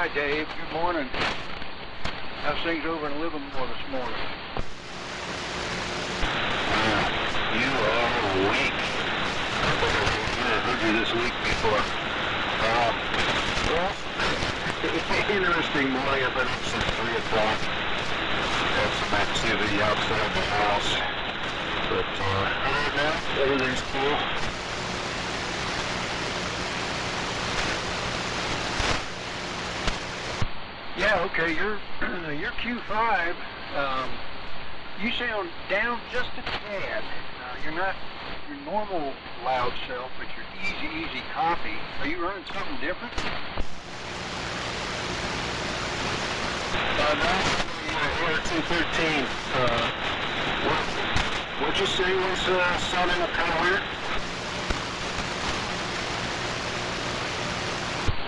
Hi, Dave. Good morning. How's things over in Livermore this morning? You are weak. I've heard you this week before. Well, interesting morning. I've been up since 3 o'clock. Had some activity outside the house. But other than that, everything's cool. Yeah, okay, your Q5, you sound down just a tad. You're not your normal loud self, but your easy copy. Are you running something different? No, 213. What'd you say was sounding kind of weird?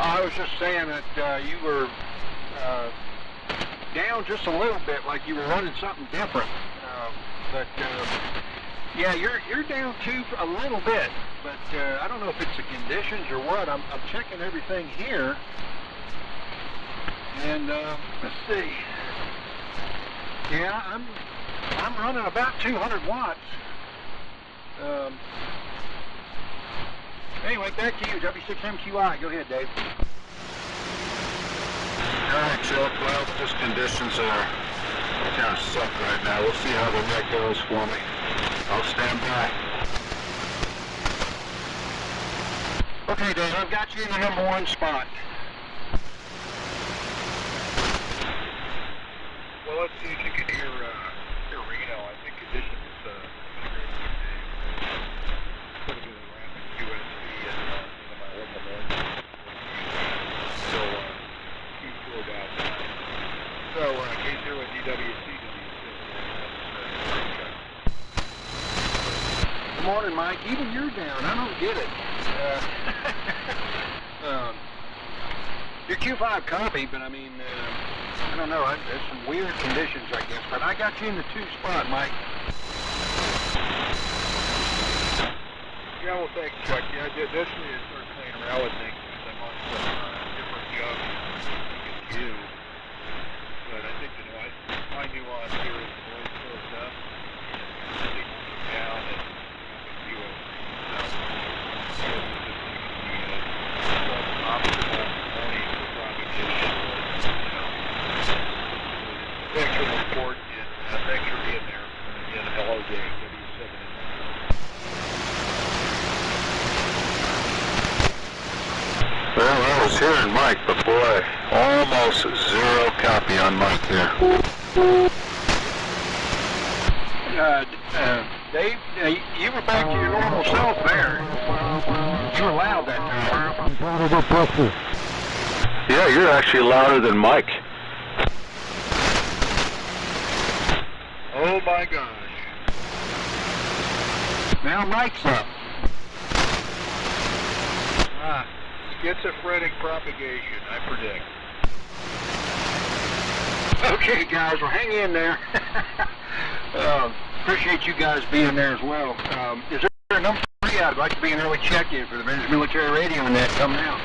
I was just saying that you were down just a little bit, like you were running something different. Yeah, you're down too a little bit, but I don't know if it's the conditions or what. I'm checking everything here, and let's see. Yeah, I'm running about 200 watts. Anyway, back to you, W6MQI. Go ahead, Dave. Alright, Chuck. Well, just conditions are kind of suck right now. We'll see how the night goes for me. I'll stand by. Okay, Dave, I've got you in the #1 spot. Well, let's see if you can hear Reno. I think conditions put a bit of rapid USB in my local mode. So, K0DWC Good morning, Mike. Even you're down. I don't get it. Your Q5 copy, but I mean, I don't know. There's some weird conditions, I guess. But I got you in the 2 spot, Mike. Yeah, well, thanks, Chuck. Yeah, I did initially start playing around with things because I'm on some different jobs than you. But I think my nuance here is the noise goes up, signals are down, and you have so optimal morning for propagation was, thanks for the report, and thanks for being there. Again, hello, Dave, W7. Well, I was hearing Mike, but boy, almost zero copy on Mike here. Dave, you were back to your normal self there. You were loud that time. Yeah, you're actually louder than Mike. Oh my gosh. Now Mike's up. Schizophrenic propagation, I predict. Okay, guys, well, hang in there. Appreciate you guys being there as well. Is there a number 3? I'd like to be an early check-in for the Vintage Military Radio and that coming out.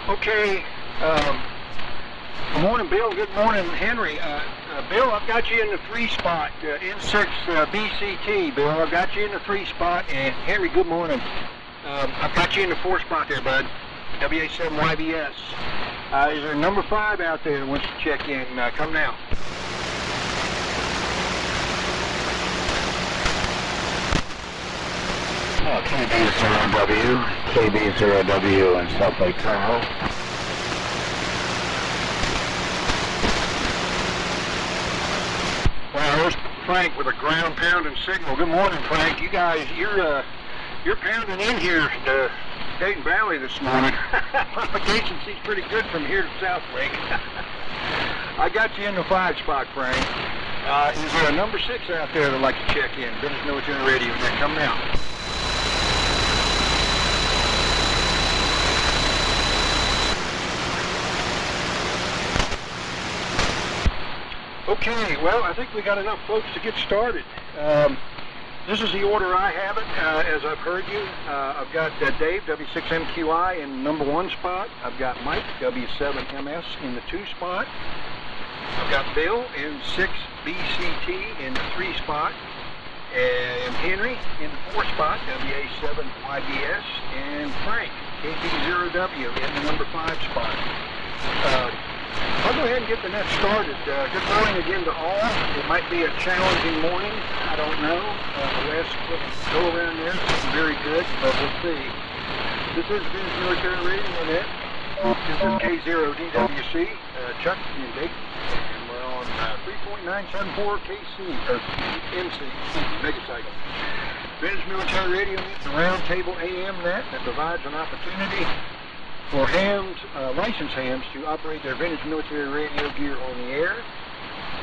Okay. Good morning, Bill. Good morning, Henry. Bill, I've got you in the 3 spot. N6 BCT, Bill. I've got you in the 3 spot. And Henry, good morning. I've got you in the 4 spot there, bud. WA7YBS. Is there a number 5 out there that wants to check in? Come now. KB0W, KB0W in South Lake Tahoe. Wow, there's Frank with a ground pounding signal. Good morning, Frank. You guys, you're pounding in here to Dayton Valley this morning. Propagation seems pretty good from here to South Lake. I got you in the 5 spot, Frank. Is there a number 6 out there that'd like to check in? Vintage Military Radio, that coming out. Okay, well, I think we got enough folks to get started. This is the order I have it, as I've heard you. I've got Dave, W6MQI, in number 1 spot. I've got Mike, W7MS, in the 2 spot. I've got Bill in 6BCT in the 3 spot. And Henry in the 4 spot, WA7YBS. And Frank, K0DWC in the number 5 spot. I'll go ahead and get the net started. Good morning again to all. It might be a challenging morning. I don't know. The last go around there is very good, but we'll see. This is Vintage Military Radio Net. This is K0DWC, Chuck and Dick, and we're on 3.974 KC, or MC, megacycle. Vintage Military Radio Net, the roundtable AM net that provides an opportunity for licensed hams to operate their vintage military radio gear on the air.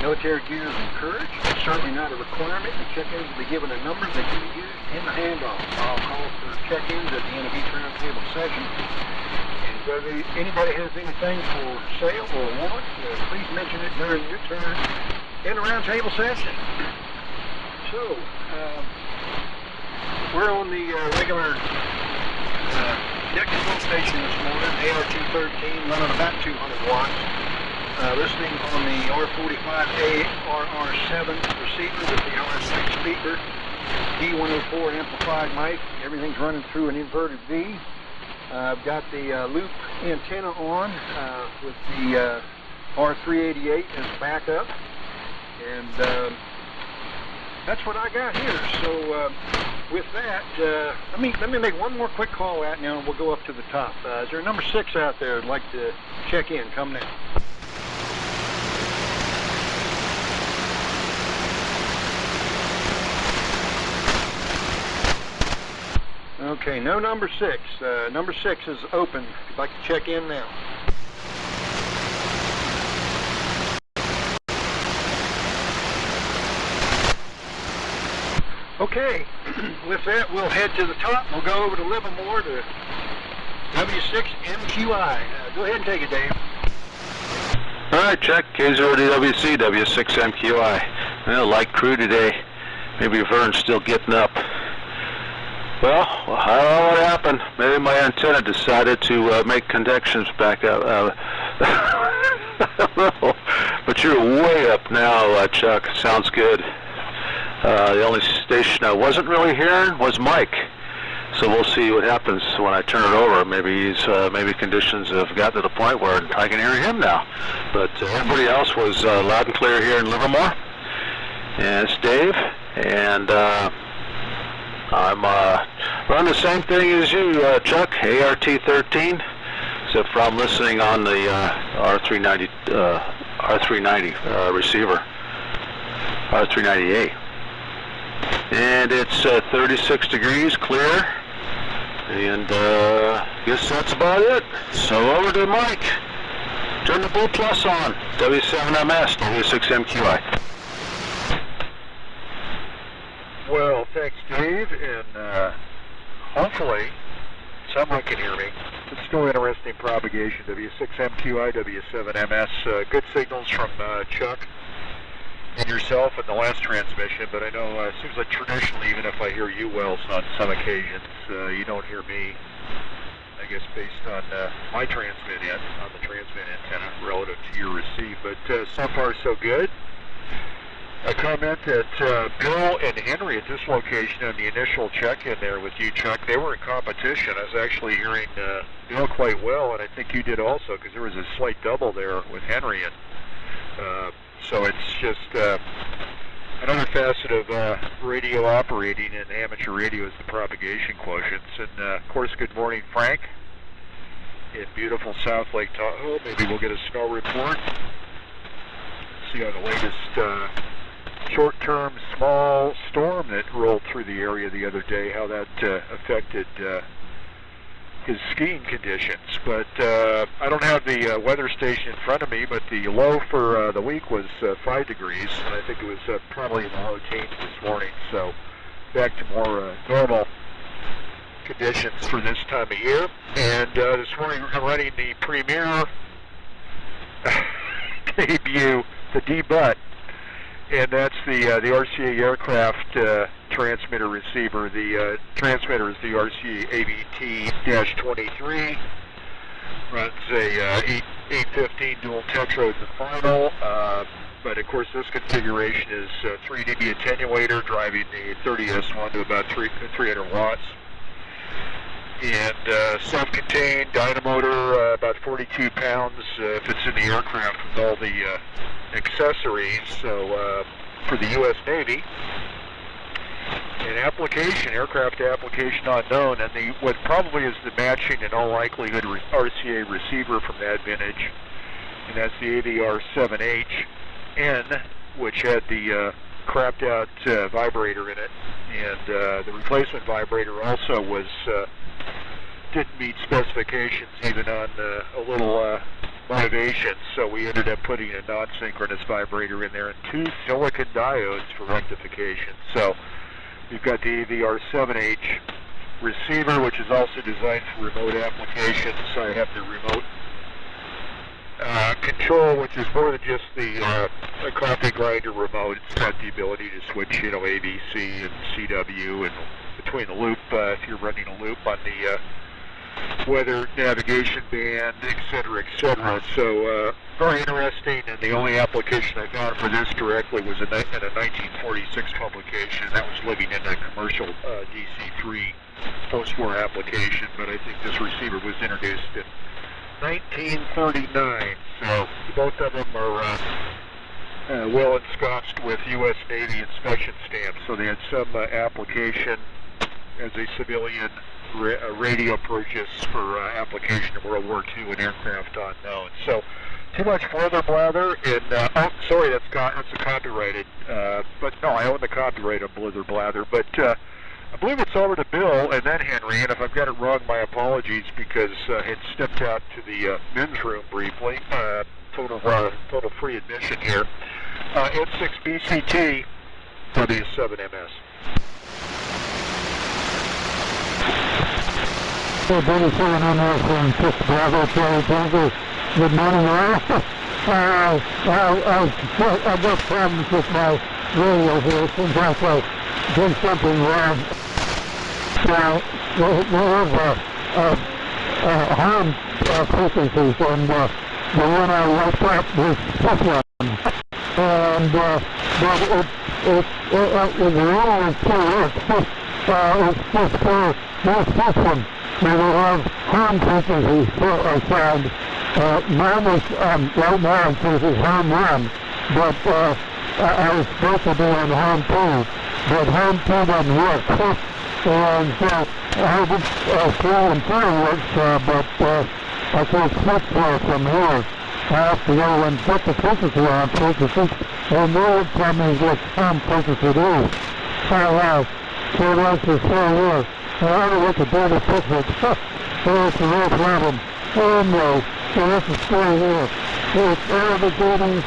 Military gear is encouraged. It's certainly not a requirement. The check-ins will be given a number that can be used in the handoff. I'll call for check-ins at the end of each roundtable session. And if anybody has anything for sale or want, please mention it during your turn in the roundtable session. So, we're on the regular next full station this morning, AR213, running about 200 watts. Listening on the R45A RR7 receiver with the RS6 speaker, D104 amplified mic. Everything's running through an inverted V. I've got the loop antenna on with the R388 as backup, and that's what I got here. So with that, let me make one more quick call out now, and we'll go up to the top. Is there a number 6 out there who'd like to check in? Come now. Okay, no number 6. Number 6 is open. If you'd like to check in now. Okay, with that, we'll head to the top. We'll go over to Livermore to W6MQI. Go ahead and take it, Dave. All right, check. K0DWC, W6MQI. Light crew today. Maybe Vern's still getting up. Well, I don't know what happened. Maybe my antenna decided to make connections back up. But you're way up now, Chuck. Sounds good. The only station I wasn't really hearing was Mike. So we'll see what happens when I turn it over. Maybe maybe conditions have got to the point where I can hear him now. But everybody else was loud and clear here in Livermore. And it's Dave, and I'm running the same thing as you, Chuck, ART13, except for I'm listening on the R390 receiver, R390A. And it's 36 degrees clear, and guess that's about it. So over to Mike. Turn the Blue Plus on, W7MS, W6MQI. Well, thanks, Dave, and hopefully someone can hear me. It's still interesting propagation, W6MQI, W7MS. Good signals from Chuck and yourself in the last transmission, but I know it seems like traditionally, even if I hear you well on some occasions, you don't hear me, I guess, based on my transmit on the transmit antenna relative to your receive. But so far, so good. A comment that Bill and Henry at this location on the initial check-in there with you, Chuck, they were in competition. I was actually hearing Bill quite well, and I think you did also, because there was a slight double there with Henry. And so it's just another facet of radio operating, and amateur radio is the propagation quotients. And of course, good morning, Frank, in beautiful South Lake Tahoe. Maybe we'll get a snow report. See how the latest short-term small storm that rolled through the area the other day, how that affected his skiing conditions. But I don't have the weather station in front of me, but the low for the week was 5 degrees, and I think it was probably in the low teens this morning. So back to more normal conditions for this time of year. And this morning I'm running the Premier debut, the D-Butt, and that's the RCA aircraft transmitter receiver. The transmitter is the RCA AVT-23. Runs a 815 dual tetrode in the final, but of course this configuration is 3 dB attenuator, driving the 30S1 to about 300 watts. And self-contained dynamotor, about 42 pounds if it's in the aircraft with all the accessories. So for the U.S. Navy, an application, aircraft application unknown, and what probably is the matching in all likelihood RCA receiver from that vintage, and that's the AVR7HN, which had the crapped out vibrator in it, and the replacement vibrator also was didn't meet specifications even on a little motivation, so we ended up putting a non-synchronous vibrator in there and 2 silicon diodes for rectification. So we've got the AVR7H receiver, which is also designed for remote applications. So I have the remote control, which is more than just the a coffee grinder remote. It's got the ability to switch, you know, ABC and CW and between the loop if you're running a loop on the weather navigation band, etc., etc. So very interesting, and the only application I found for this directly was in a 1946 publication. That was living in a commercial DC-3 post-war application, but I think this receiver was introduced in 1939. So both of them are well ensconced with U.S. Navy inspection stamps. So they had some application as a civilian radio purchase for application in World War II and aircraft unknown. So too much further blather. And oh, sorry, that's a copyrighted. But no, I own the copyright on Blither Blather. But I believe it's over to Bill and then Henry. And if I've got it wrong, my apologies, because I had stepped out to the men's room briefly. Total free admission here. N6BCT W7MS. Good morning, all. I got problems with my radio here. Sometimes I do something wrong. Now, we have home frequencies, and the one I looked up was this one. And but it was wrong too. It's just for this one. We will have home frequencies assigned. Mine was, right now it says it's home 1, but I was supposed to be on home 2, but home 2 doesn't work. And so I have it 3 and 3 works, but I can't switch from here. I have to go and put the frequency on frequency, and they would tell me what home frequency it is. So that's the 4 years. I don't know what to do to fix it. So it's a real problem. Oh no. So this is still here. So it's navigating to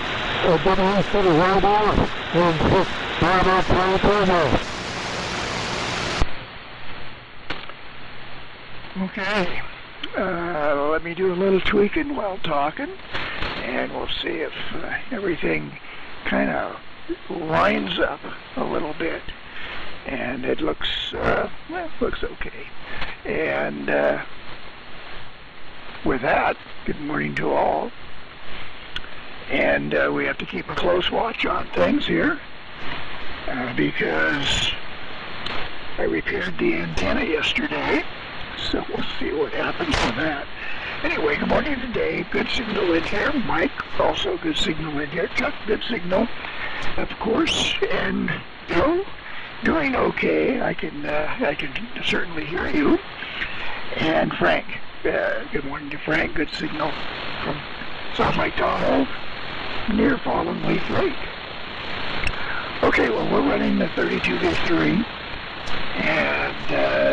the radar and just right up right. Okay. Let me do a little tweaking while talking, and we'll see if everything kind of lines up a little bit. And it looks, looks okay. And with that, good morning to all. And we have to keep a close watch on things here because I repaired the antenna yesterday. So we'll see what happens with that. Anyway, good morning today. Good signal in here. Mike, also good signal in here. Chuck, good signal, of course. And Bill, doing okay. I can certainly hear you. And Frank, good morning to Frank. Good signal from South Lake Tahoe, near Fallen Leaf Lake. Okay, well, we're running the 32V3, and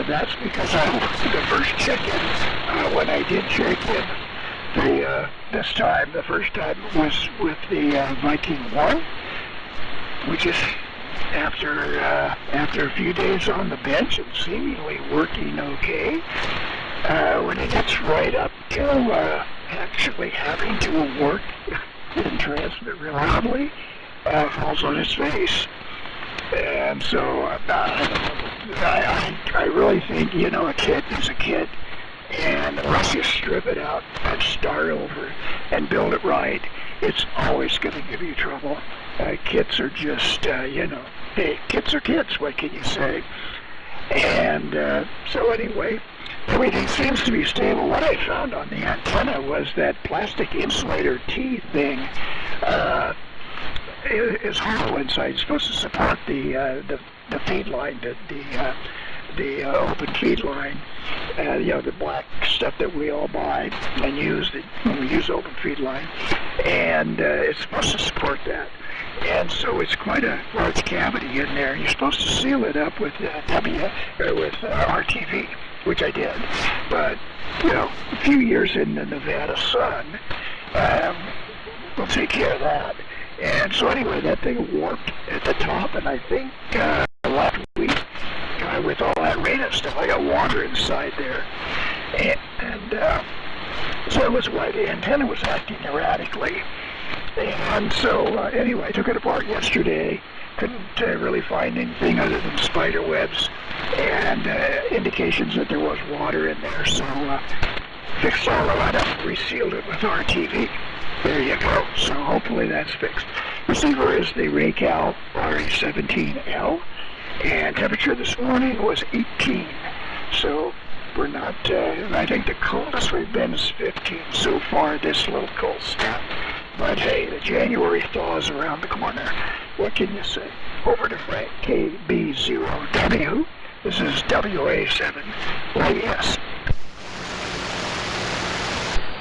that's because the first check-in, when I did check-in this time, the first time was with the Viking 1, which is after a few days on the bench and seemingly working okay. When it gets right up to actually having to work and transmit reliably, falls on his face. And so I really think, you know, a kid is a kid. And unless you strip it out and start over and build it right, it's always going to give you trouble. Kids are just, you know, hey, kids are kids, what can you say? And so anyway, everything seems to be stable. What I found on the antenna was that plastic insulator T thing is hollow inside. It's supposed to support the feed line, the open feed line, you know, the black stuff that we all buy and use when we use open feed line, and it's supposed to support that. And so it's quite a large cavity in there. You're supposed to seal it up with RTV, which I did. But you know, a few years in the Nevada sun, we'll take care of that. And so anyway, that thing warped at the top, and I think last week, with all that rain and stuff, I got water inside there. And so that was why the antenna was acting erratically. And so anyway, I took it apart yesterday. Couldn't really find anything other than spider webs and indications that there was water in there. So fixed all of that up, resealed it with RTV. There you go. So hopefully that's fixed. Receiver is the Raycal RA17L, and temperature this morning was 18. So we're not, I think the coldest we've been is 15 so far this little cold snap. But hey, the January thaw is around the corner. What can you say? Over to Frank, K0DWC. This is WA7YBS.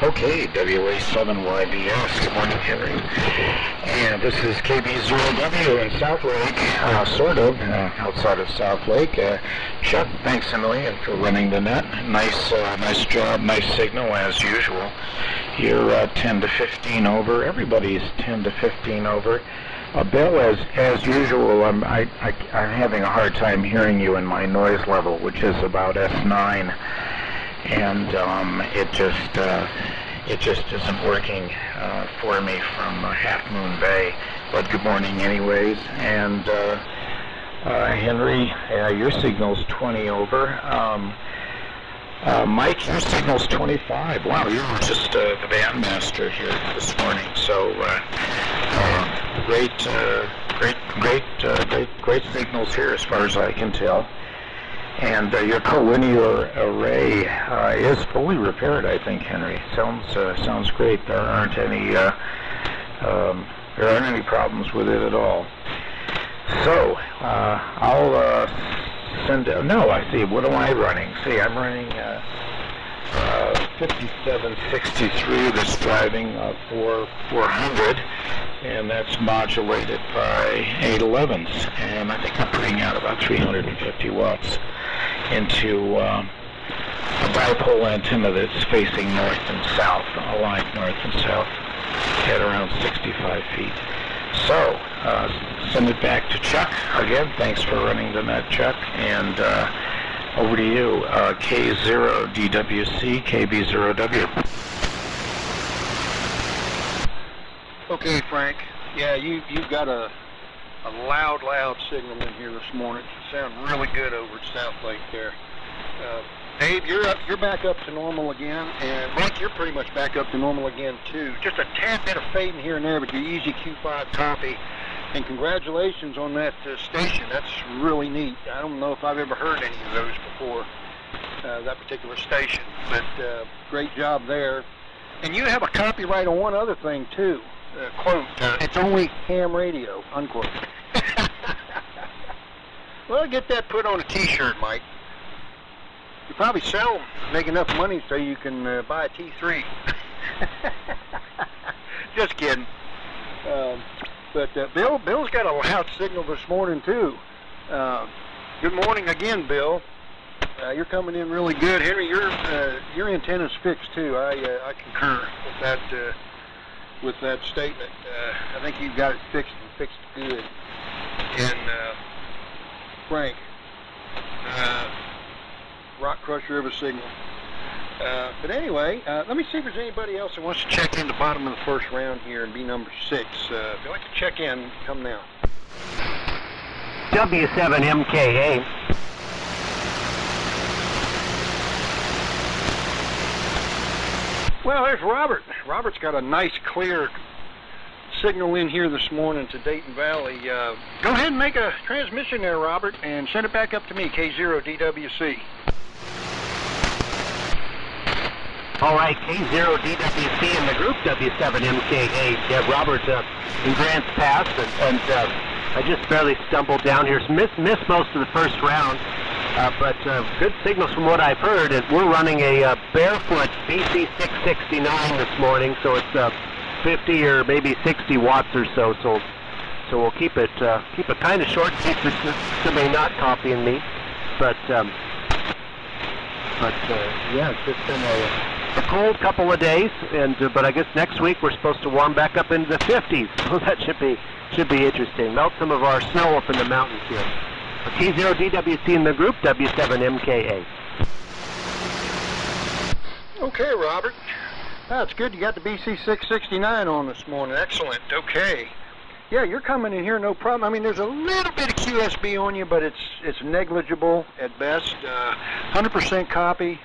Okay, WA7YBS. Good morning, Henry. And this is K0DW in South Lake, sort of, outside of South Lake. Chuck, thanks a million for running the net. Nice job, nice signal as usual. You're 10 to 15 over. Everybody's 10 to 15 over. Bill, as usual, I'm having a hard time hearing you in my noise level, which is about S9. And it just isn't working for me from Half Moon Bay. But good morning anyways. And Henry, your signal's 20 over. Mike, your signal's 25. Wow, you're just the bandmaster here this morning. So great signals here as far as I can tell. And your collinear array is fully repaired, I think, Henry. Sounds great. There aren't any problems with it at all. So I'll send. No, I see. What am I running? See, I'm running 5763. That's driving 400, and that's modulated by 811s. And I think I'm putting out about 350 watts into a dipole antenna that's facing north and south, aligned north and south, at around 65 feet. So, send it back to Chuck. Again, thanks for running the net, Chuck. And over to you, K0DWC, KB0W. Okay, Frank. Yeah, you've got a loud signal in here this morning. It sounds really good over at South Lake there. Dave, you're back up to normal again, and Mike, you're pretty much back up to normal again too. Just a tad bit of fading here and there, but your easy Q5 copy. And congratulations on that station. That's really neat. I don't know if I've ever heard any of those before, that particular station. But great job there. And you have a copyright on one other thing too. Quote, it's only ham radio, unquote. Well, get that put on a t-shirt, Mike. You probably sell them, make enough money so you can buy a T3. Just kidding. But Bill's got a loud signal this morning too. Good morning again, Bill. You're coming in really good. Henry, your antenna's fixed too. I concur with that statement. I think you've got it fixed and fixed good. And Frank, Rock Crusher of a signal. But anyway, let me see if there's anybody else that wants to check in the bottom of the first round here and be number 6. If you'd like to check in, come now. W7MKA. Well, there's Robert. Robert's got a nice, clear signal in here this morning to Dayton Valley. Go ahead and make a transmission there, Robert, and send it back up to me, K0DWC. All right, K0DWC and the group W7MKA. Yeah, Robert in Grants Pass, and I just barely stumbled down here. Missed most of the first round, but good signals from what I've heard. We're running a barefoot BC 669 this morning, so it's 50 or maybe 60 watts or so. So we'll keep it kind of short, keep somebody not copying me, but yeah, it's just been a cold couple of days, but I guess next week we're supposed to warm back up into the 50s, so that should be interesting. Melt some of our snow up in the mountains here. K0DWC in the group, W7MKA. Okay, Robert. That's good. You got the BC 669 on this morning. Excellent. Okay. Yeah, you're coming in here, no problem. I mean, there's a little bit of QSB on you, but it's negligible at best. 100% copy.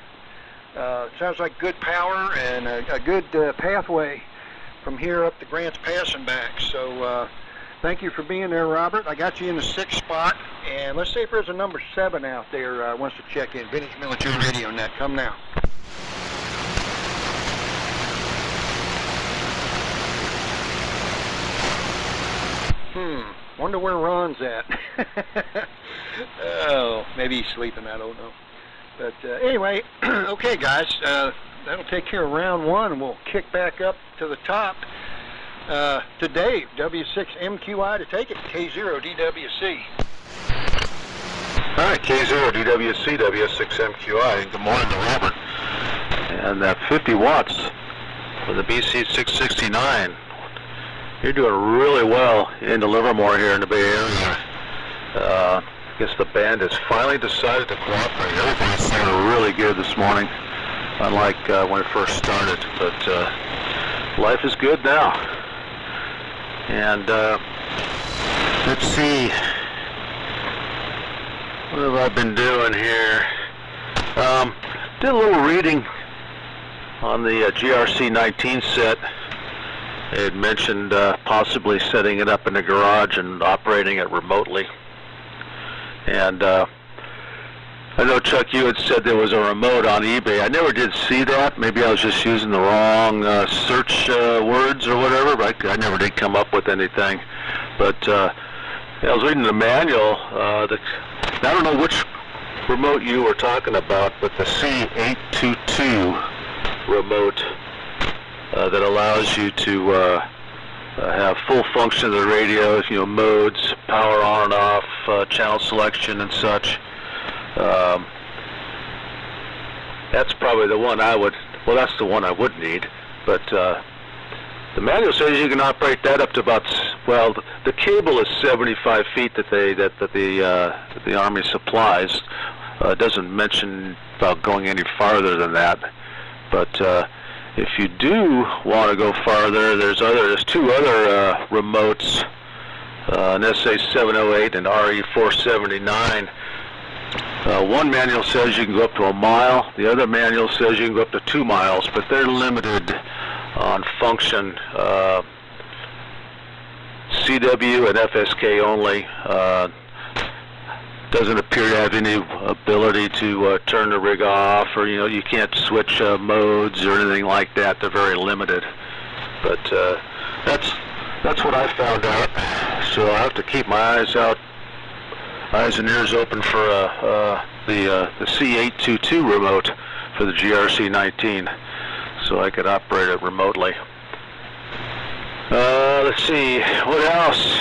Sounds like good power and a good pathway from here up to Grants Pass and back. So thank you for being there, Robert. I got you in the 6th spot, and let's see if there's a number 7 out there wants to check in. Vintage Military Radio Net. Come now. Wonder where Ron's at. Oh, maybe he's sleeping, I don't know. But anyway, okay guys, that'll take care of round 1, and we'll kick back up to the top to Dave, W6MQI to take it, K0DWC. All right, K0DWC, W6MQI, good morning to Robert. And that 50 watts for the BC 669. You're doing really well into Livermore here in the Bay Area. I guess the band has finally decided to cooperate. Everything sounded really good this morning, unlike when it first started. But life is good now. And let's see, what have I been doing here? Did a little reading on the GRC 19 set. They had mentioned possibly setting it up in the garage and operating it remotely. And I know, Chuck, you had said there was a remote on eBay. I never did see that. Maybe I was just using the wrong search words or whatever, but I never did come up with anything. But I was reading the manual. I don't know which remote you were talking about, but the C822 remote that allows you to have full function of the radio, modes, power on and off, channel selection and such. That's probably the one that's the one I would need. But the manual says you can operate that up to about, the cable is 75 feet that the Army supplies. It doesn't mention about going any farther than that. But if you do want to go farther, there's 2 other remotes, an SA708 and RE479. One manual says you can go up to 1 mile. The other manual says you can go up to 2 miles, but they're limited on function. CW and FSK only. Doesn't appear to have any ability to turn the rig off, or you can't switch modes or anything like that. They're very limited. But that's what I found out. So I have to keep my eyes and ears open for the C822 remote for the GRC 19, so I could operate it remotely. Let's see, what else?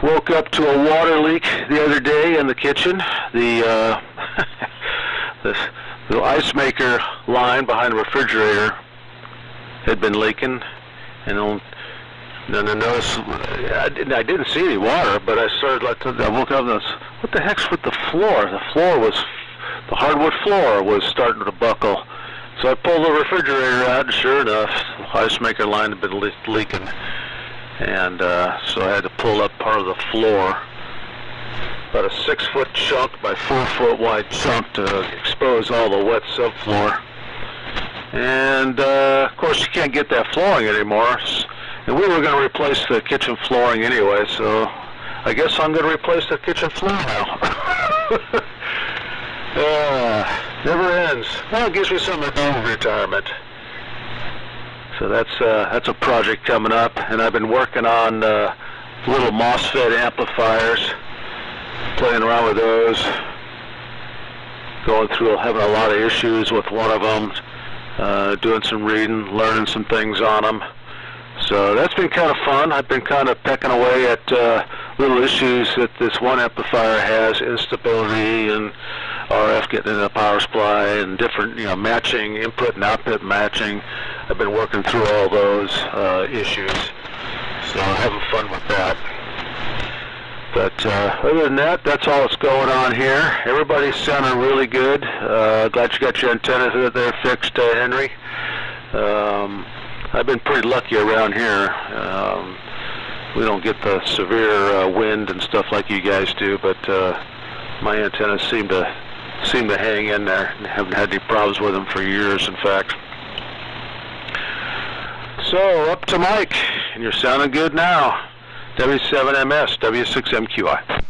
Woke up to a water leak the other day in the kitchen. The ice maker line behind the refrigerator had been leaking, and then I noticed I didn't see any water, but I woke up and I was, what the heck's with the floor? The the hardwood floor was starting to buckle. So I pulled the refrigerator out, and sure enough, the ice maker line had been leaking. And so I had to pull up part of the floor, about a 6-foot chunk by 4-foot wide chunk to expose all the wet subfloor. And of course you can't get that flooring anymore. And we were going to replace the kitchen flooring anyway, so I guess I'm going to replace the kitchen floor now. Never ends. Well, it gives me something to do in retirement. So that's a project coming up, and I've been working on little MOSFET amplifiers, playing around with those, going through, having a lot of issues with one of them, doing some reading, learning some things on them. So that's been kind of fun. I've been kind of pecking away at little issues that this one amplifier has, instability and RF getting in the power supply and different, matching, input and output matching. I've been working through all those issues, so having fun with that. But other than that, that's all that's going on here. Everybody's sounding really good. Glad you got your antennas there fixed, Henry. I've been pretty lucky around here. We don't get the severe wind and stuff like you guys do, but my antennas seem to hang in there. Haven't had any problems with them for years, in fact. So up to Mike, and you're sounding good now. W7MS, W6MQI.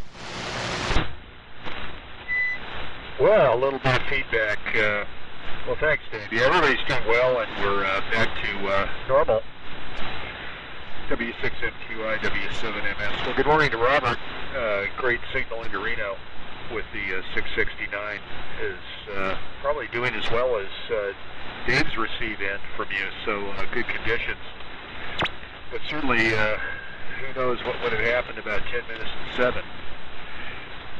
Well, a little bit of feedback. Well, thanks, Dave. Yeah, everybody's doing well, and we're back to normal. W6MQI, W7MS. Well, good morning to Robert. Great signal into Reno with the 669 is probably doing as well as Dave's receive in from you, so good conditions. But certainly, who knows what would have happened about 10 minutes to 7.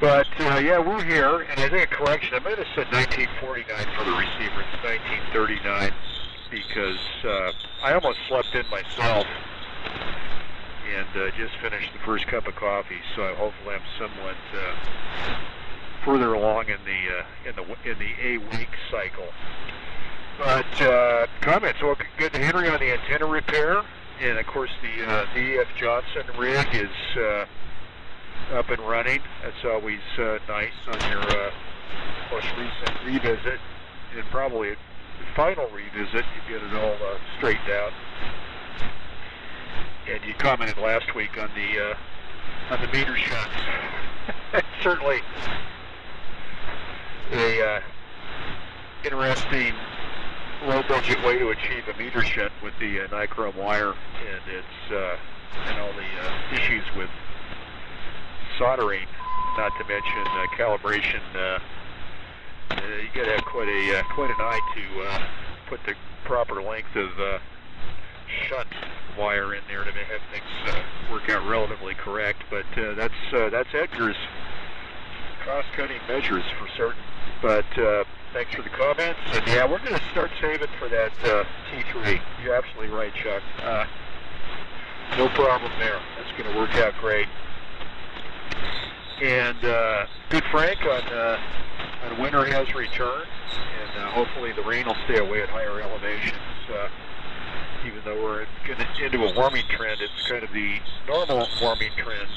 But yeah, we're here, and I think a correction, I might have said 1949 for the receiver. It's 1939 because I almost slept in myself and just finished the first cup of coffee, so hopefully I'm somewhat further along in the A-week cycle. But comments, well, good to Henry on the antenna repair, and of course the E.F. Johnson rig is up and running. That's always nice on your most recent revisit, and probably a final revisit. You get it all straightened out. And you commented last week on the meter shunts. Certainly a interesting low-budget way to achieve a meter shunt with the nichrome wire, and it's and all the issues with soldering, not to mention calibration. You got to have quite an eye to put the proper length of shunt wire in there to have things work out relatively correct. But that's Edgar's cost-cutting measures for certain. But thanks for the comments, and yeah, we're going to start saving for that T3. You're absolutely right, Chuck. No problem there. That's going to work out great. And good Frank on winter has returned, and hopefully the rain will stay away at higher elevations. Even though we're into a warming trend, it's kind of the normal warming trend: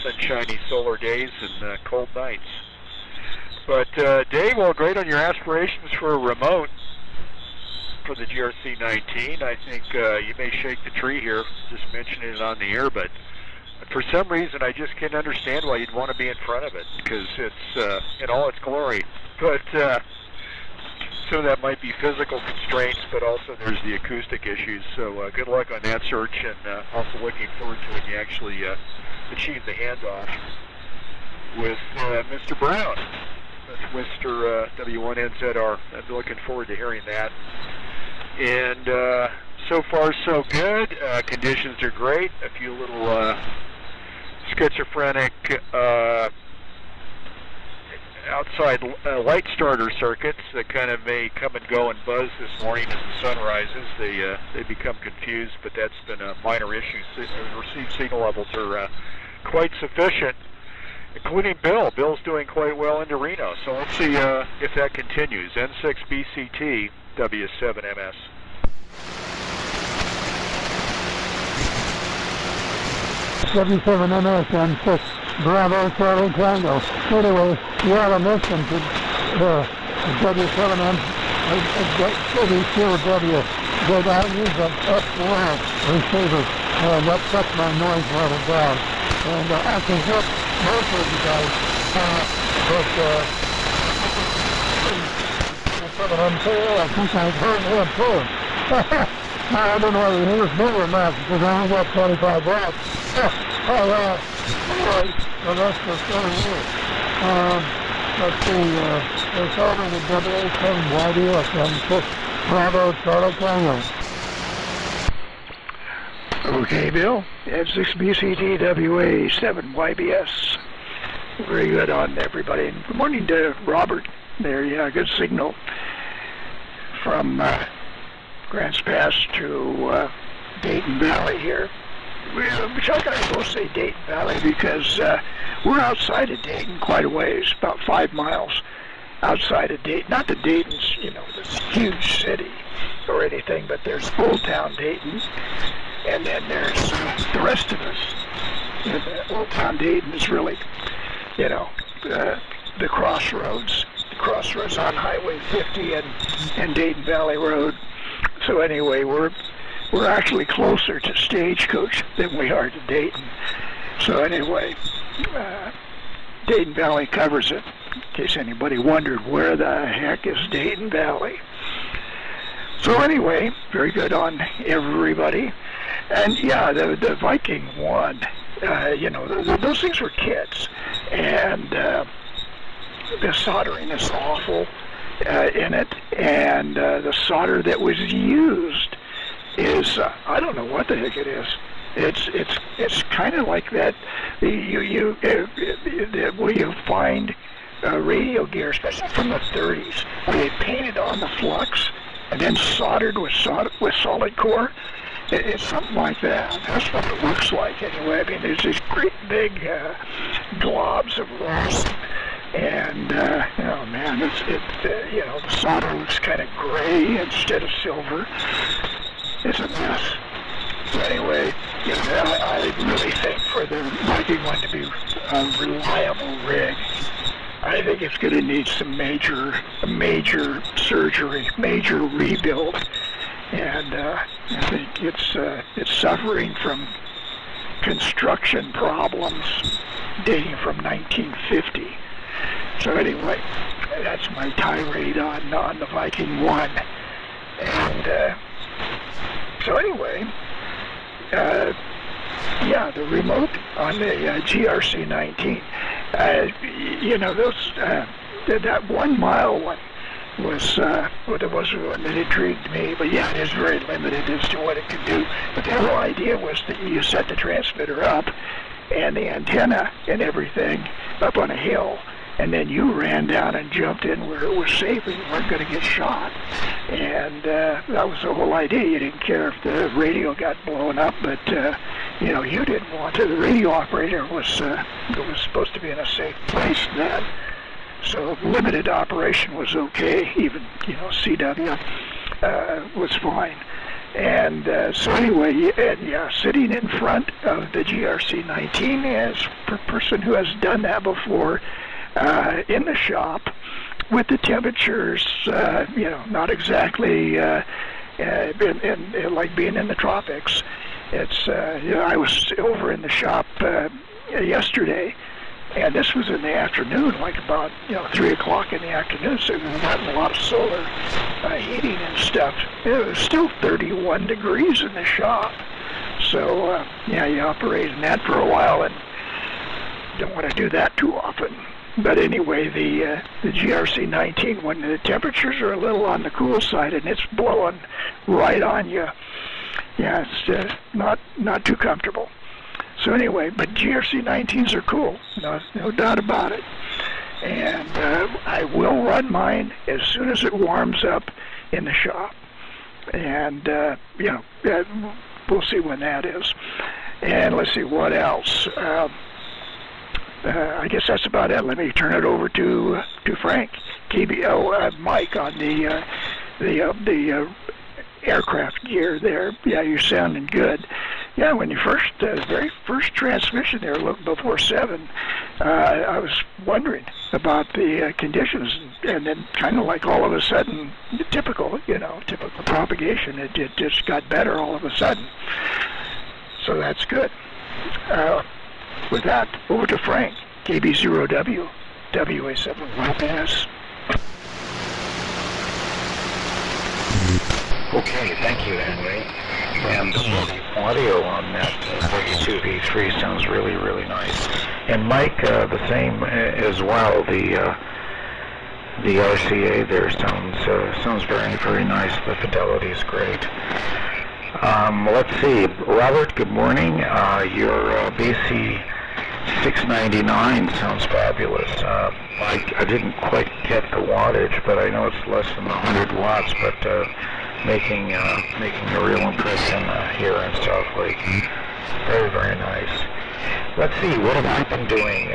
sunshiny solar days and cold nights. But Dave, well, great on your aspirations for a remote for the GRC-19. I think you may shake the tree here, just mentioning it on the air, but for some reason I just can't understand why you'd want to be in front of it, because it's in all its glory. But some of that might be physical constraints, but also there's the acoustic issues. So good luck on that search, and also looking forward to when you actually achieve the handoff with Mr. Brown. That's Mr. W1NZR. I'm looking forward to hearing that. And so far so good. Conditions are great. A few little schizophrenic outside light starter circuits that kind of may come and go and buzz this morning as the sun rises. They become confused, but that's been a minor issue. Received signal levels are quite sufficient. including Bill. Bill's doing quite well into Reno, so let's see if that continues. N6 BCT W7MS. W7MS and 6 Bravo Charlie Tango. Anyway, you ought to listen to the W7M K0DWC. Go down, use the up receiver, and that cuts my noise level down. And I can help most of you guys, but some of them too, I think I've heard them too. I don't know whether he was me or not, because I only got 25 watts. Anyway, the rest is still here. Let's see, it's over to WA7YBS and 6 Bravo Charlie Tango. Okay, Bill. N6 BCT WA7YBS. Very good on everybody. And good morning to Robert there. Yeah, good signal from Grants Pass to Dayton Valley here. Chuck and I both say Dayton Valley because we're outside of Dayton quite a ways, about 5 miles outside of Dayton. Not that Dayton's, you know, this huge city or anything, but there's Old Town Dayton, and then there's the rest of us. And Old Town Dayton is really, you know, the crossroads on Highway 50 and Dayton Valley Road. So anyway, we're actually closer to Stagecoach than we are to Dayton. So anyway, Dayton Valley covers it, in case anybody wondered where the heck is Dayton Valley. So anyway, very good on everybody. And yeah, the Viking one, you know, those things were kits, and the soldering is awful in it, and the solder that was used is I don't know what the heck it is. It's kind of like that where you find radio gear, especially from the 30s, where they painted on the flux and then soldered with solid core. It's something like that. That's what it looks like anyway. I mean, there's these great big globs of rust, and oh man, you know, the solder looks kind of gray instead of silver. It's a mess. So anyway, you know, I really think for the Viking one to be a reliable rig, I think it's going to need some major surgery, major rebuild, and I think it's suffering from construction problems dating from 1950. So anyway, that's my tirade on the Viking one, and so anyway. Yeah, the remote on the GRC-19, you know, those that 1 mile one was the one that intrigued me. But yeah, it is very limited as to what it can do. But the whole idea was that you set the transmitter up and the antenna and everything up on a hill, and then you ran down and jumped in where it was safe and you weren't going to get shot. And that was the whole idea. You didn't care if the radio got blown up, but you know, you didn't want to. The radio operator was supposed to be in a safe place then. So limited operation was okay. Even, you know, CW was fine. And so anyway, and yeah, sitting in front of the GRC-19 as a person who has done that before, in the shop with the temperatures, you know, not exactly like being in the tropics. It's you know, I was over in the shop yesterday, and this was in the afternoon, like about 3 o'clock in the afternoon. So we've gotten a lot of solar heating and stuff. It was still 31 degrees in the shop. So yeah, you operate in that for a while, and don't want to do that too often. But anyway, the GRC-19, when the temperatures are a little on the cool side and it's blowing right on you, yeah, it's not too comfortable. So anyway, but GRC-19s are cool, no doubt about it. And I will run mine as soon as it warms up in the shop. And we'll see when that is. And let's see what else. I guess that's about it. Let me turn it over to Frank, Mike on the aircraft gear there. Yeah, you're sounding good. Yeah, when you very first transmission there, looked before 7, I was wondering about the conditions, and then kind of like all of a sudden, typical propagation, it just got better all of a sudden. So that's good. With that, over to Frank, KB0W, WA7YBS. Okay, thank you, Henry. And the audio on that 32V3 sounds really, really nice. And Mike, the same as well. The RCA there sounds very, very nice. The fidelity is great. Let's see, Robert. Good morning. Your BC 699 sounds fabulous. I didn't quite get the wattage, but I know it's less than 100 watts. But making a real impression here in South Lake. Very, very nice. Let's see, what have I been doing?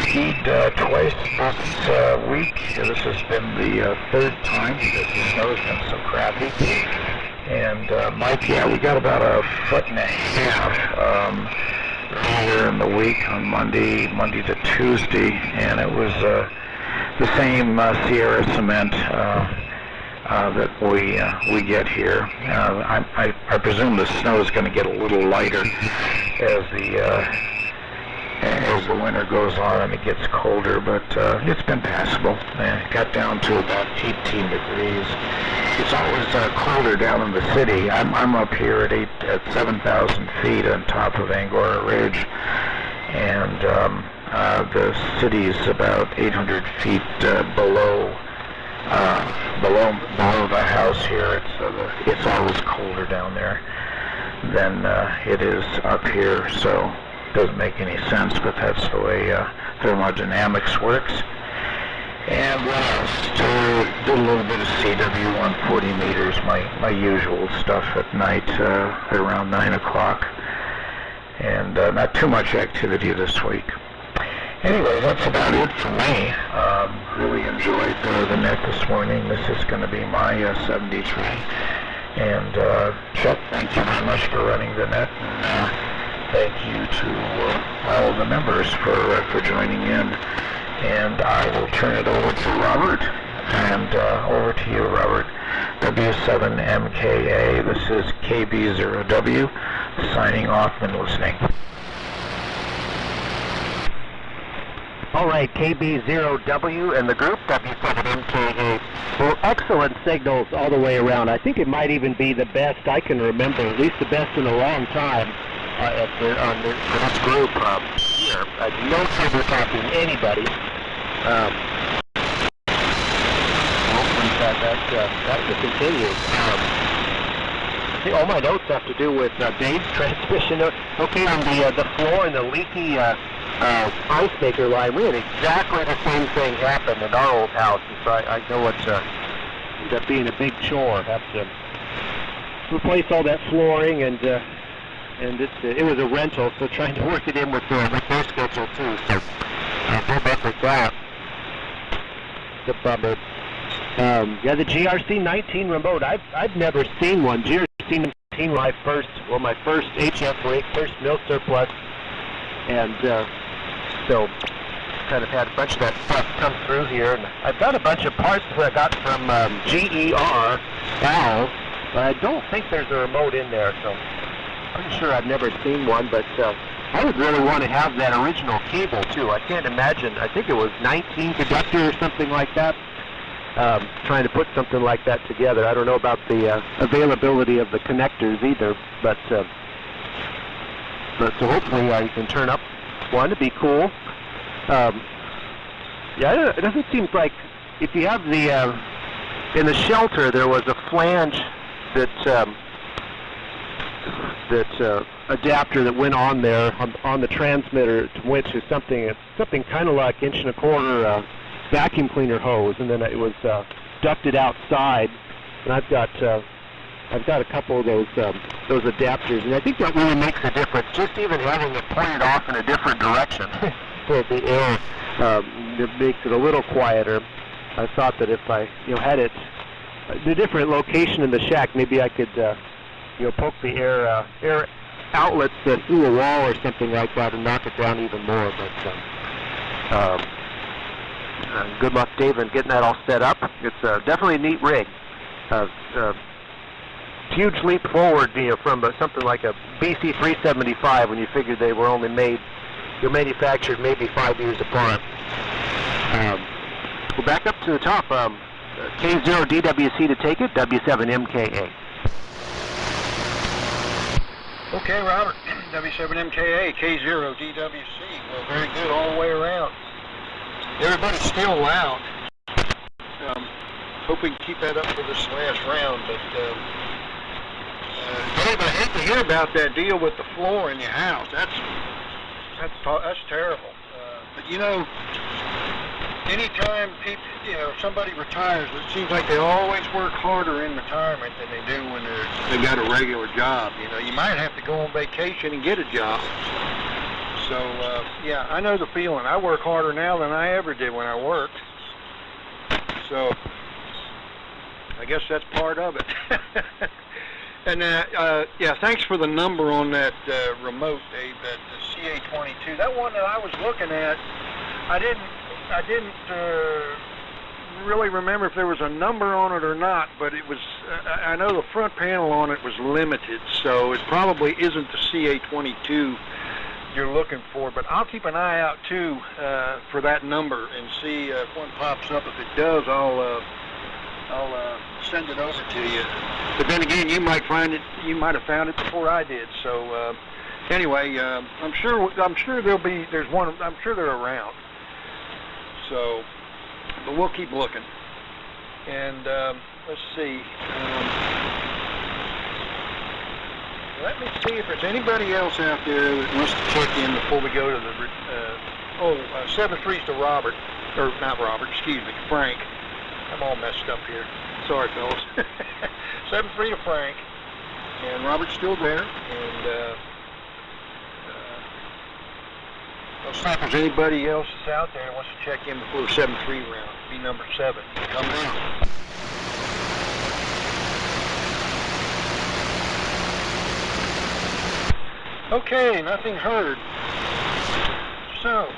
Skied twice this week. This has been the third time because the snow's been so crappy. And Mike, yeah, we got about 1.5 feet earlier in the week on Monday to Tuesday, and it was the same Sierra cement that we get here. I presume the snow is going to get a little lighter as the winter goes on and it gets colder, but it's been passable. It got down to about 18 degrees. It's always colder down in the city. I'm up here at 7,000 feet on top of Angora Ridge, and the city is about 800 feet below the house here. It's always colder down there than it is up here, so it doesn't make any sense, but that's the way thermodynamics works. And still did a little bit of CW 140 meters, my usual stuff at night at around 9 o'clock, and not too much activity this week. Anyway, that's about it for me. Really enjoyed the net this morning. This is going to be my 73. And Chuck, thank you very much for running the net. And thank you to all the members for joining in. And I will turn it over to Robert. And over to you, Robert. W7MKA. This is KB0W signing off and listening. All right, KB0W and the group, W7MKA. Well, excellent signals all the way around. I think it might even be the best I can remember, at least the best in a long time for this group here. No trouble talking to anybody. Hopefully that will continue. All my notes have to do with Dave's transmission. Okay, on the floor and the leaky ice maker line, we had exactly the same thing happen in our old house, and so I know it's ended up being a big chore. Have to replace all that flooring, and it was a rental, so trying to work it in with their schedule too. So good luck with that. The bummer. Yeah, the GRC-19 remote. I've never seen one. GRC-19 my first HF rig, first mill surplus, and so kind of had a bunch of that stuff come through here. And I've got a bunch of parts that I got from GER valve, but I don't think there's a remote in there. So I'm pretty sure I've never seen one, but I would really want to have that original cable too. I can't imagine. I think it was 19 conductor or something like that. Trying to put something like that together. I don't know about the availability of the connectors either, but so hopefully I can turn up one to be cool. Yeah, it doesn't seem like if you have the in the shelter there was a flange that adapter that went on there on the transmitter, which is something kind of like 1.25" vacuum cleaner hose, and then it was ducted outside. And I've got a couple of those adapters, and I think that really makes a difference. Just even having it pointed off in a different direction. pulled the air, it makes it a little quieter. I thought that if I had it the different location in the shack, maybe I could poke the air outlets through a wall or something like that and knock it down even more. But good luck, Dave, in getting that all set up. It's definitely a neat rig. Huge leap forward, from something like a BC 375 when you figured they were only manufactured maybe 5 years apart. We're back up to the top. K0DWC to take it, W7MKA. Okay, Robert, W7MKA, K0DWC. Well, very good all the way around. Everybody's still loud. Hope we can keep that up for this last round, but Dave, I hate to hear about that deal with the floor in your house. That's terrible. But anytime people, somebody retires, it seems like they always work harder in retirement than they do when they've got a regular job. You might have to go on vacation and get a job. So, yeah, I know the feeling. I work harder now than I ever did when I worked. So, I guess that's part of it. And yeah, thanks for the number on that remote, Dave, that CA22. That one that I was looking at, I didn't really remember if there was a number on it or not, but it was, I know the front panel on it was limited, so it probably isn't the CA22 you're looking for, but I'll keep an eye out too for that number and see if one pops up. If it does, I'll send it over to you. But then again, you might have found it before I did. So anyway, I'm sure there's one. I'm sure they're around. So, but we'll keep looking. And let's see. Let me see if there's anybody else out there that wants to check in before we go to the 7-3s to Robert, or not Robert, excuse me, Frank. I'm all messed up here. Sorry, fellas. 7-3 to Frank, and Robert's still there. And I'll see if there's anybody else that's out there that wants to check in before the 7-3 round. Be number 7. Come down. Okay, nothing heard. So,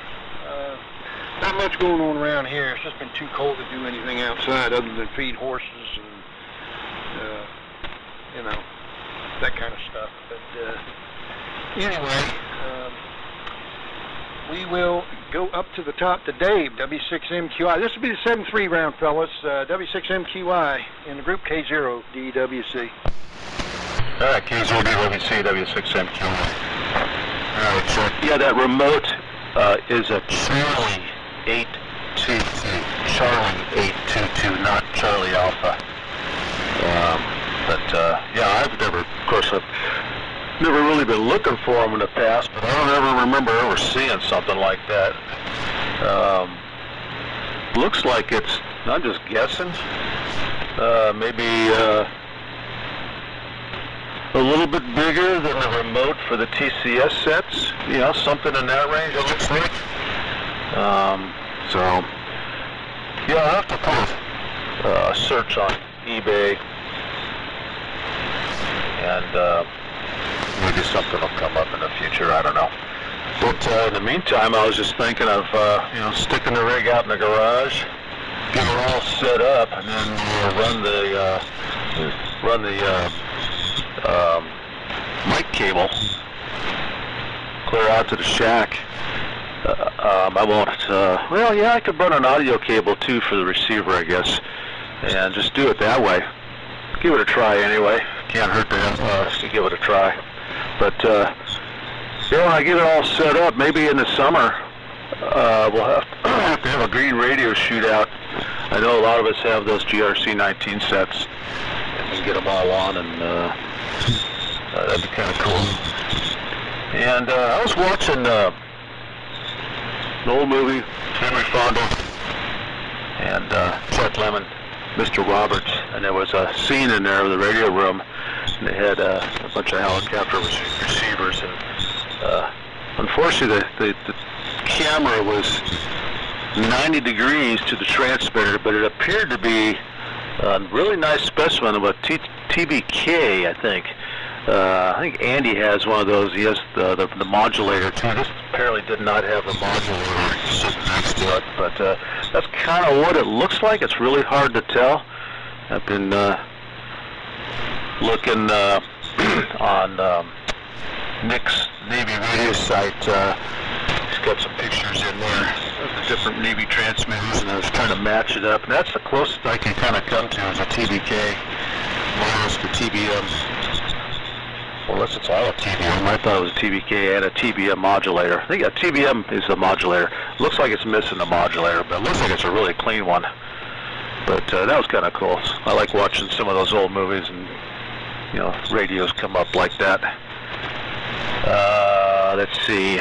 not much going on around here. It's just been too cold to do anything outside other than feed horses and, that kind of stuff. But anyway, we will go up to the top to Dave, W6MQI. This will be the 7-3 round, fellas. W6MQI in the group K0DWC. All right, K0DWC, W6MQI. All right, check. Yeah, that remote is a Charlie 822. Charlie 822, not Charlie Alpha. Yeah, I've never really been looking for them in the past, but I don't ever remember ever seeing something like that. Looks like it's, I'm just guessing, maybe a little bit bigger than the remote for the TCS sets, something in that range it looks like. So, yeah, I'll have to put a search on eBay, and maybe something will come up in the future, I don't know. But in the meantime, I was just thinking of, sticking the rig out in the garage, get it all set up, and then run the mic cable clear out to the shack. I won't, I could run an audio cable too for the receiver, I guess, and just do it that way. Give it a try anyway. Can't hurt to give it a try. But when I get it all set up, maybe in the summer, we'll have to have a green radio shootout. I know a lot of us have those GRC 19 sets, and we can get them all on, and that'd be kind of cool. And I was watching an old movie, Henry Fonda and Chuck Lemmon, Mr. Roberts, and there was a scene in there of the radio room, and they had a bunch of helicopter receivers, and unfortunately the camera was 90 degrees to the transmitter, but it appeared to be a really nice specimen of a TBK, I think. I think Andy has one of those. He has the modulator too. This apparently did not have the modulator sitting next to it, but that's kind of what it looks like. It's really hard to tell. I've been looking on Nick's Navy radio site. He's got some pictures in there of the different Navy transmitters, and I was trying to match it up. And that's the closest I can kind of come to is a TBK minus the TBM. Well, unless it's all a TBM. I thought it was a TBK and a TBM modulator. I think a TBM is the modulator. Looks like it's missing the modulator, but it looks like it's a really clean one. But that was kind of cool. I like watching some of those old movies and, you know, radios come up like that. Let's see.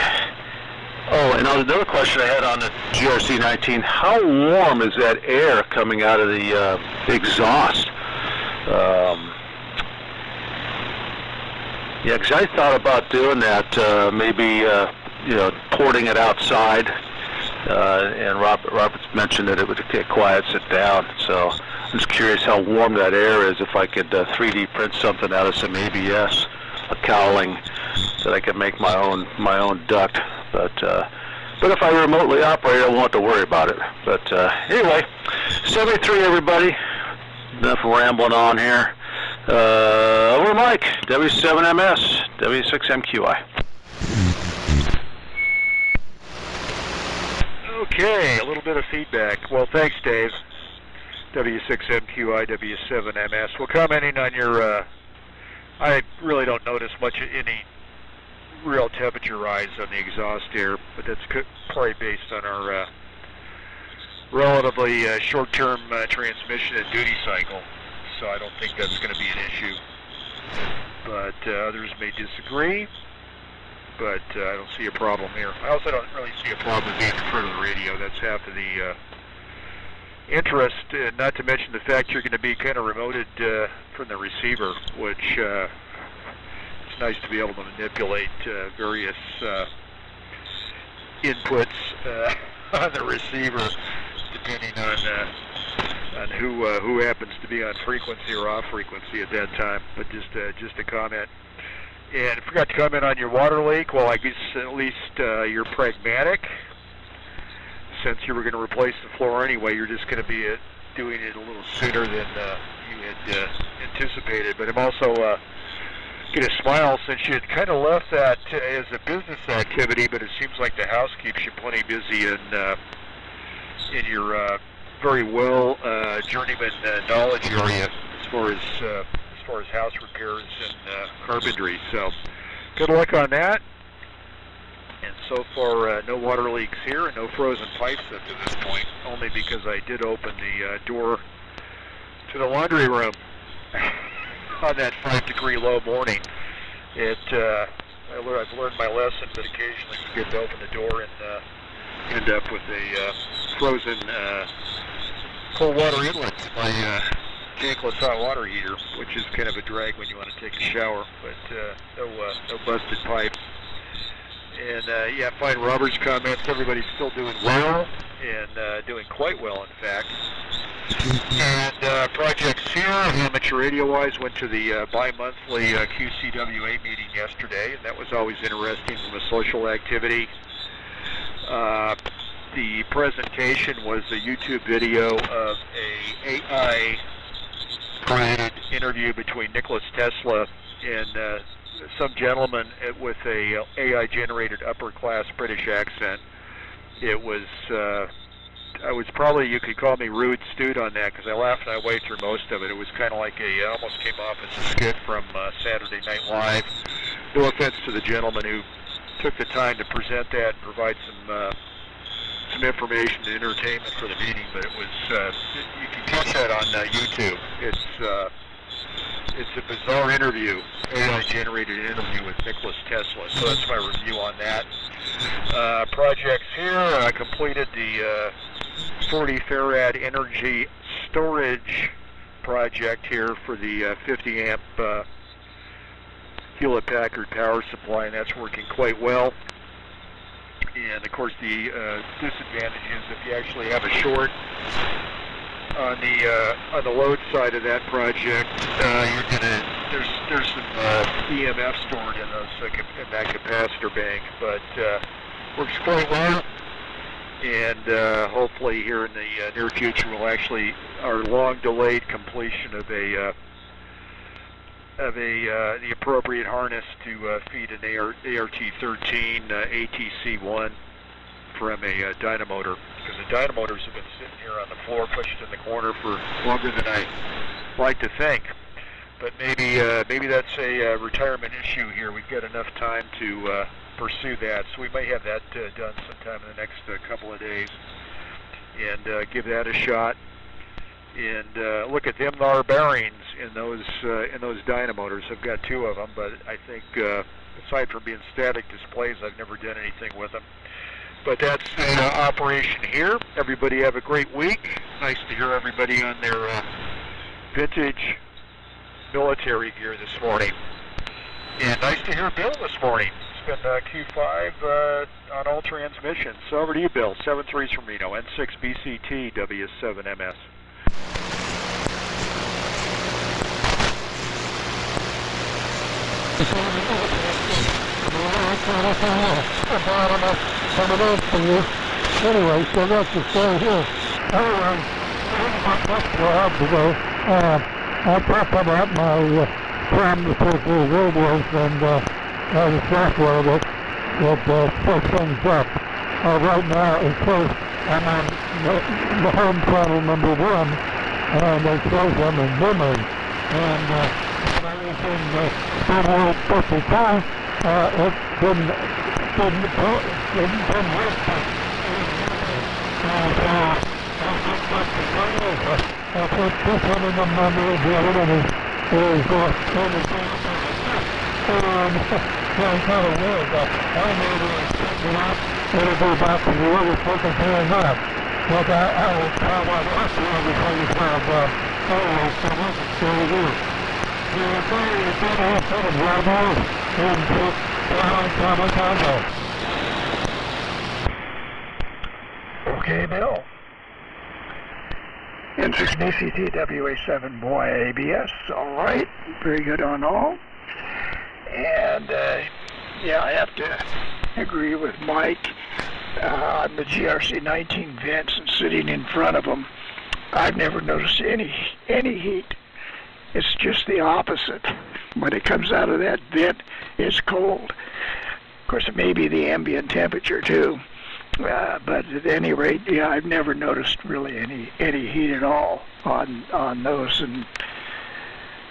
Oh, and another question I had on the GRC-19, how warm is that air coming out of the exhaust? Yeah, because I thought about doing that, maybe, you know, porting it outside, and Robert's mentioned that it would get quiet, sit down, so I'm just curious how warm that air is, if I could 3D print something out of some ABS, a cowling, that I could make my own duct, but if I remotely operate, I won't have to worry about it. But anyway, 73 everybody, enough rambling on here. Over Mike, W7MS, W6MQI. Okay, a little bit of feedback. Well, thanks, Dave. W6MQI, W7MS. Well, commenting on your, I really don't notice much any real temperature rise on the exhaust air, but that's probably based on our relatively short-term transmission and duty cycle. So I don't think that's going to be an issue, but others may disagree, but I don't see a problem here. I also don't really see a problem being in front of the radio. That's half of the interest, not to mention the fact you're going to be kind of remoted from the receiver, which it's nice to be able to manipulate various inputs on the receiver, depending on who happens to be on frequency or off frequency at that time. But just a comment. And I forgot to comment on your water leak. Well, I guess at least you're pragmatic. Since you were going to replace the floor anyway, you're just going to be doing it a little sooner than you had anticipated. But I'm also going to smile since you had kind of left that as a business activity, but it seems like the house keeps you plenty busy in your very well journeyman knowledge area as far as house repairs and carpentry. So good luck on that. And so far, no water leaks here and no frozen pipes up to this point, only because I did open the door to the laundry room on that 5-degree low morning. I've learned my lesson, but occasionally you get to open the door and end up with a frozen cold water inlet to my tankless hot water heater, which is kind of a drag when you want to take a shower, but no busted pipes. And yeah, fine Robert's comments. Everybody's still doing well, and doing quite well, in fact. And projects here, amateur radio-wise, went to the bi-monthly QCWA meeting yesterday, and that was always interesting from a social activity. The presentation was a YouTube video of a AI-created interview between Nikola Tesla and some gentleman with a AI-generated upper-class British accent. It was, I was probably, you could call me rude stewed on that, because I laughed my way through most of it. It was kind of like almost came off as a skit from Saturday Night Live. No offense to the gentleman who took the time to present that and provide some information and entertainment for the meeting, but it was, you can catch that on YouTube. It's a bizarre interview, AI-generated interview with Nikola Tesla. So that's my review on that. Projects here, I completed the 40 farad energy storage project here for the 50 amp Hewlett-Packard power supply, and that's working quite well. And of course, the disadvantage is if you actually have a short on the load side of that project, there's some EMF stored in that capacitor bank, but works quite well. And hopefully here in the near future, we'll actually our long-delayed completion of the appropriate harness to feed an ART13 ATC1 from a dynamotor, because the dynamotors have been sitting here on the floor, pushed in the corner for longer than I like to think. But maybe that's a retirement issue here. We've got enough time to pursue that, so we may have that done sometime in the next couple of days, and give that a shot. And look at them there bearings in those dynamotors. I've got two of them, but I think aside from being static displays, I've never done anything with them. But that's the operation here. Everybody have a great week. Nice to hear everybody on their vintage military gear this morning. And nice to hear Bill this morning. It's been Q5 on all transmissions. So over to you, Bill. 73's from Reno, N6 BCT W7MS. Anyway, so that's the story here. Anyway, I talked about my plan to take the radios and the software that sets things up. Right now, of course, I'm on the home channel number 1, and it shows them in memory. And when I was in Stanway 52, it didn't work. I put this one in the memory, the other one is I'm kind of weird, but I know it'll go back to the other fucking thing up. But I will try my best to before you have, anyway, so this is still here. You're going to get off of the rubber and put Okay, Bill. N6 BCT WA7YBS, all right, very good on all. And yeah, I have to agree with Mike on the GRC 19 vents and sitting in front of them. I've never noticed any heat. It's just the opposite. When it comes out of that vent, it's cold. Of course, it may be the ambient temperature too. But at any rate, yeah, I've never noticed really any heat at all on those. And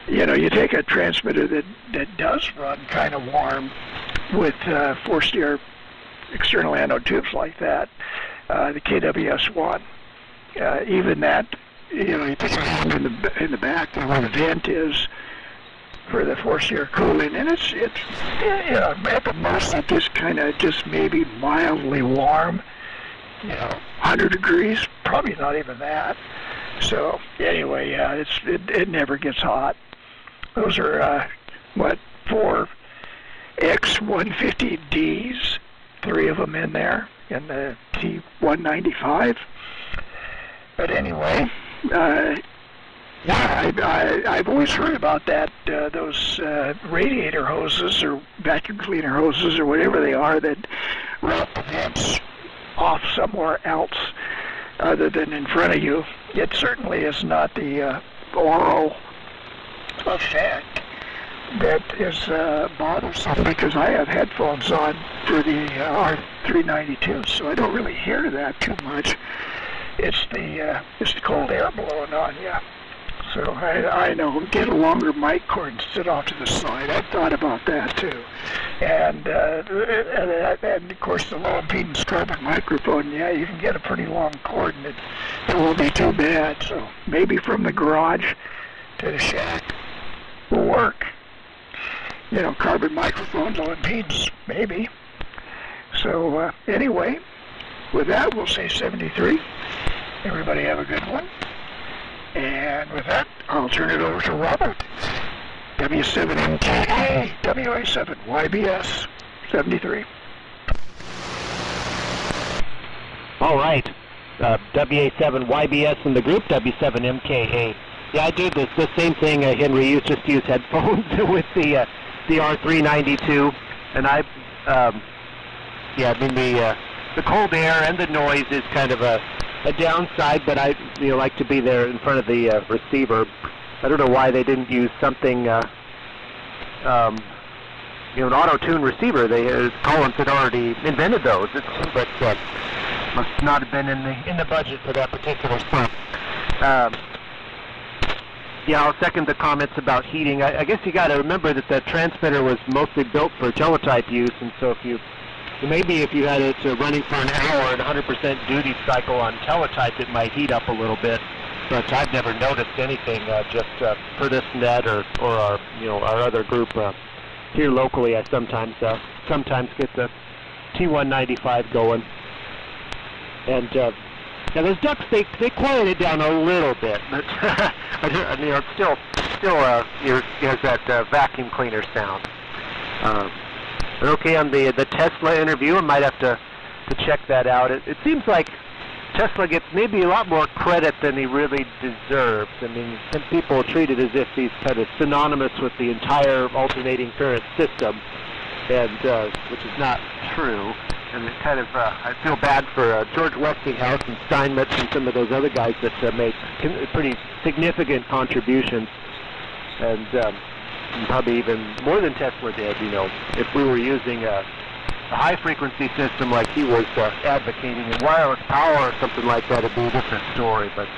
you know, you take a transmitter that does run kind of warm with forced air external anode tubes like that, the KWS1. Even that, you know, you put your hand in the back where the vent is for the forced air cooling, and it's you know, at the most it just maybe mildly warm, you know, 100 degrees, probably not even that. So anyway, yeah, it never gets hot. Those are what, 4 X150Ds, 3 of them in there in the T195. But anyway, yeah, I've always heard about that, those radiator hoses or vacuum cleaner hoses or whatever they are that route the vents off somewhere else other than in front of you. It certainly is not the oral effect that is bothersome, because I have headphones on for the R392, so I don't really hear that too much. It's the cold air blowing on you. So I know, get a longer mic cord and sit off to the side. I've thought about that too. And of course the low impedance carbon microphone, yeah, you can get a pretty long cord and it won't be too bad. So maybe from the garage to the shack will work. You know, carbon microphone, low impedance, maybe. So anyway, with that we'll say 73. Everybody have a good one. And with that, I'll turn it over to Robert. W7MKA, WA7YBS, 73. All right. WA7YBS in the group, W7MKA. Yeah, I do the same thing, Henry. You just use headphones with the R392, and I mean the cold air and the noise is kind of a downside, but I like to be there in front of the receiver. I don't know why they didn't use something, an auto-tune receiver. Collins had already invented those, but must not have been in the budget for that particular stuff. Yeah, I'll second the comments about heating. I guess you got to remember that the transmitter was mostly built for teletype use, and so if you had it running for an hour at 100% duty cycle on teletype, it might heat up a little bit. But I've never noticed anything. Just for this net or our our other group here locally, I sometimes get the T195 going. And those ducks, they quiet it down a little bit, but it still has that vacuum cleaner sound. But okay, on the Tesla interview, I might have to check that out. It seems like Tesla gets maybe a lot more credit than he really deserves. I mean, some people treat it as if he's kind of synonymous with the entire alternating current system, and which is not true. And it kind of, I feel bad for George Westinghouse and Steinmetz and some of those other guys that made pretty significant contributions, and probably even more than Tesla did. If we were using a high-frequency system like he was advocating in wireless power or something like that, it'd be a different story. But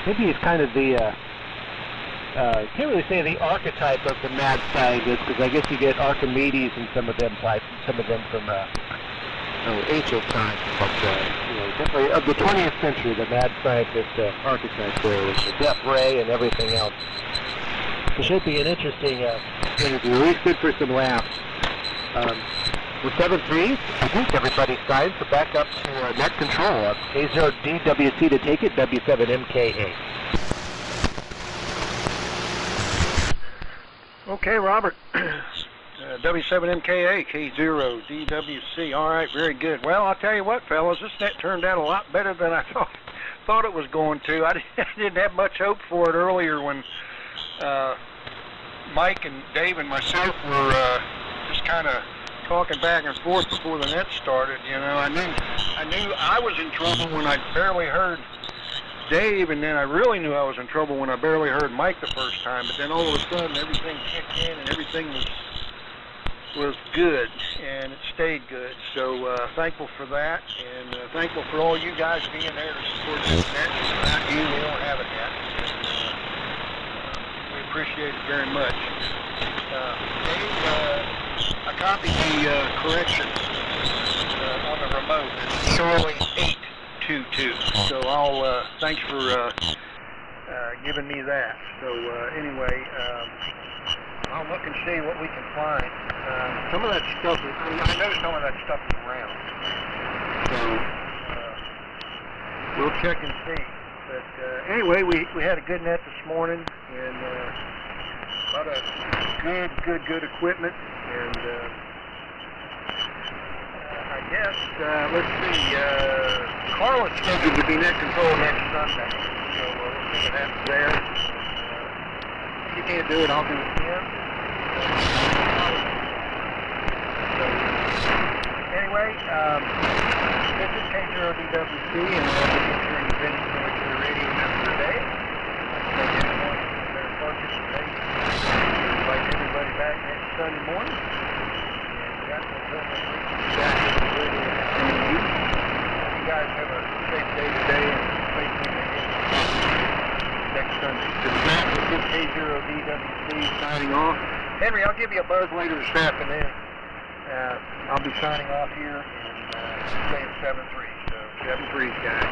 maybe it's kind of the, can't really say the archetype of the mad scientist, because I guess you get Archimedes and some of them from ancient times, but definitely of the 20th century, the mad scientist archetype there with the death ray and everything else. It should be an interesting interview, at least good for some laughs. With 7-3, I think everybody's signed, so back up to net control. K0DWC to take it, W7MKA. Okay, Robert. W7MKA, K0DWC. All right, very good. Well, I'll tell you what, fellas, this net turned out a lot better than I thought it was going to. I didn't have much hope for it earlier when Mike and Dave and myself were just kind of talking back and forth before the net started. I knew I was in trouble when I barely heard Dave, and then I really knew I was in trouble when I barely heard Mike the first time. But then all of a sudden, everything kicked in and everything was good, and it stayed good. So thankful for that, and thankful for all you guys being there to support this net. Without you, we don't have it yet. We appreciate it very much. Dave, I copied the correction on the remote. It's Shirley 822. So thanks for giving me that. So anyway, I'll look and see what we can find. Some of that stuff is, I know some of that stuff is around. So we'll check and see. But anyway, we had a good net this morning, and a lot of good equipment. And I guess, let's see, Carla's scheduled to be net control next Sunday. So we'll see what happens there. If you can't do it, I'll do it again. So, anyway, this is K0DWC, and we'll be featuring Vince Military Radio News today. Thank everyone for their participation. Invite everybody back next Sunday morning. And we got some fun back in the radio. You guys have a safe day today, and please next Sunday. This is K0DWC signing off. Henry, I'll give you a buzz later this afternoon. I'll be signing off here and saying 7-3. So 7-3, guys.